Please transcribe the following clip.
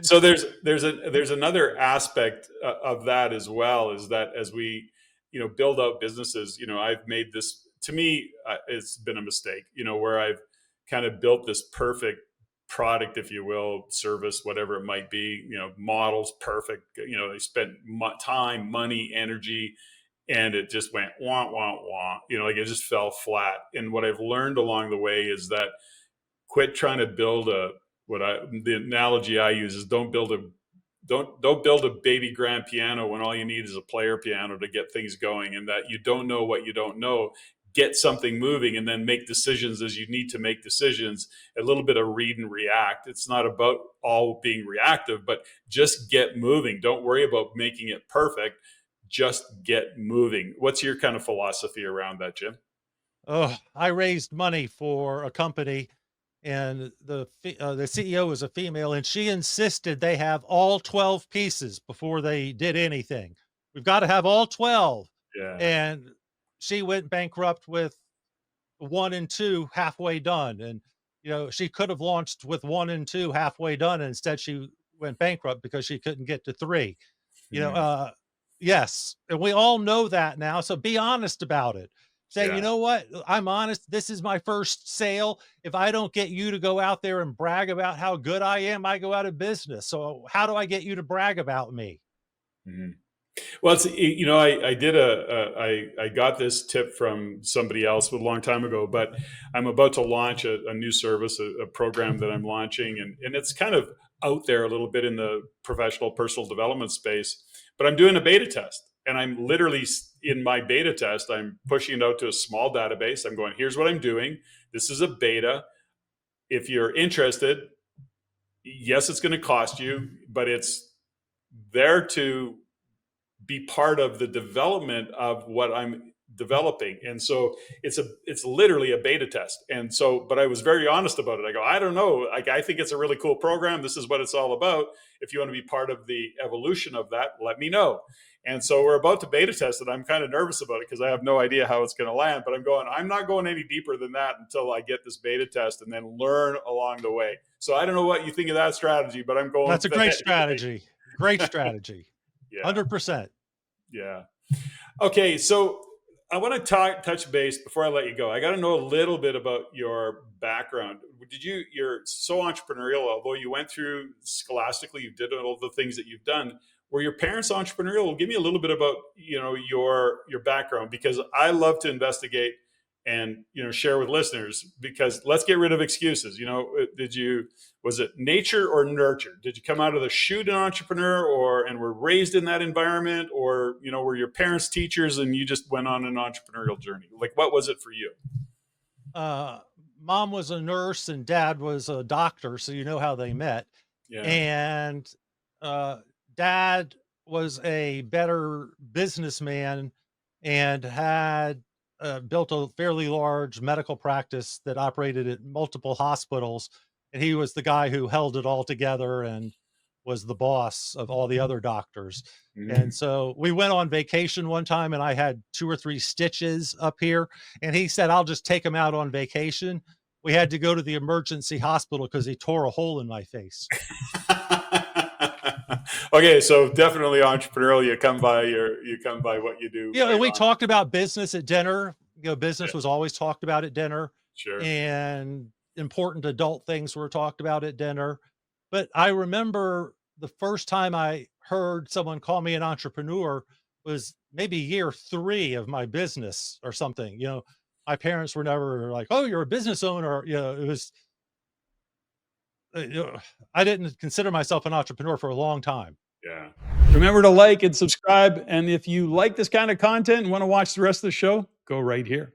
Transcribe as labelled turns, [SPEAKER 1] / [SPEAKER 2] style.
[SPEAKER 1] So there's another aspect of that as well, is that as we, build out businesses, I've made this, to me, it's been a mistake, where I've kind of built this perfect product, if you will, service, whatever it might be, models perfect, they spent time, money, energy, and it just went wah, wah, wah, like it just fell flat. And what I've learned along the way is that quit trying to build the analogy I use is don't build a baby grand piano when all you need is a player piano to get things going, and that you don't know what you don't know. Get something moving and then make decisions as you need to make decisions. A little bit of read and react. It's not about all being reactive, but just get moving. Don't worry about making it perfect. Just get moving. What's your kind of philosophy around that, Jim?
[SPEAKER 2] Oh, I raised money for a company, and the CEO was a female, and she insisted they have all 12 pieces before they did anything. We've got to have all 12.
[SPEAKER 1] Yeah.
[SPEAKER 2] And she went bankrupt with 1 and 2 halfway done. And, she could have launched with 1 and 2 halfway done. And instead, she went bankrupt because she couldn't get to 3. You know,
[SPEAKER 1] Mm,
[SPEAKER 2] uh, yes. And we all know that now. So be honest about it. Say, you
[SPEAKER 1] yeah.
[SPEAKER 2] know what? I'm honest. This is my first sale. If I don't get you to go out there and brag about how good I am, I go out of business. So how do I get you to brag about me?
[SPEAKER 1] Mhm. Well, I got this tip from somebody else a long time ago, but I'm about to launch a new service, a program that I'm launching, and it's kind of out there a little bit in the professional personal development space. But I'm doing a beta test, and I'm literally in my beta test. I'm pushing it out to a small database. I'm going, here's what I'm doing. This is a beta. If you're interested, yes, it's going to cost you, but it's there to be part of the development of what I'm developing. And so it's literally a beta test. And so, but I was very honest about it. I go, I don't know. Like, I think it's a really cool program. This is what it's all about. If you want to be part of the evolution of that, let me know. And so we're about to beta test it. I'm kind of nervous about it because I have no idea how it's going to land, but I'm not going any deeper than that until I get this beta test and then learn along the way. So I don't know what you think of that strategy, but I'm going
[SPEAKER 2] That's a
[SPEAKER 1] with
[SPEAKER 2] great
[SPEAKER 1] that anyway.
[SPEAKER 2] strategy. Great strategy.
[SPEAKER 1] Yeah.
[SPEAKER 2] 100%.
[SPEAKER 1] Yeah. Okay, so I want to touch base before I let you go. I got to know a little bit about your background. You're so entrepreneurial, although you went through scholastically, you did all the things that you've done. Were your parents entrepreneurial? Give me a little bit about, your background, because I love to investigate and, share with listeners, because let's get rid of excuses. Was it nature or nurture? Did you come out of the chute an entrepreneur, and were raised in that environment, or were your parents teachers and you just went on an entrepreneurial journey? Like, what was it for you?
[SPEAKER 2] Uh, Mom was a nurse and dad was a doctor, so you know how they met.
[SPEAKER 1] Yeah.
[SPEAKER 2] And uh, dad was a better businessman and had built a fairly large medical practice that operated at multiple hospitals. And he was the guy who held it all together and was the boss of all the other doctors. And
[SPEAKER 1] Mhm.
[SPEAKER 2] so we went on vacation one time and I had 2 or 3 stitches up here, and he said, "I'll just take him out on vacation." We had to go to the emergency hospital because he tore a hole in my face.
[SPEAKER 1] Okay, so definitely entrepreneurial. You come by what you do
[SPEAKER 2] And
[SPEAKER 1] right
[SPEAKER 2] we
[SPEAKER 1] on.
[SPEAKER 2] talked about business at dinner. Business
[SPEAKER 1] Yeah,
[SPEAKER 2] was always talked about at dinner,
[SPEAKER 1] sure.
[SPEAKER 2] and important adult things were talked about at dinner. But I remember the first time I heard someone call me an entrepreneur was maybe year 3 of my business or something. My parents were never like, "Oh, you're a business owner." It was, I didn't consider myself an entrepreneur for a long time.
[SPEAKER 1] Yeah.
[SPEAKER 3] Remember to like and subscribe. And if you like this kind of content and want to watch the rest of the show, go right here.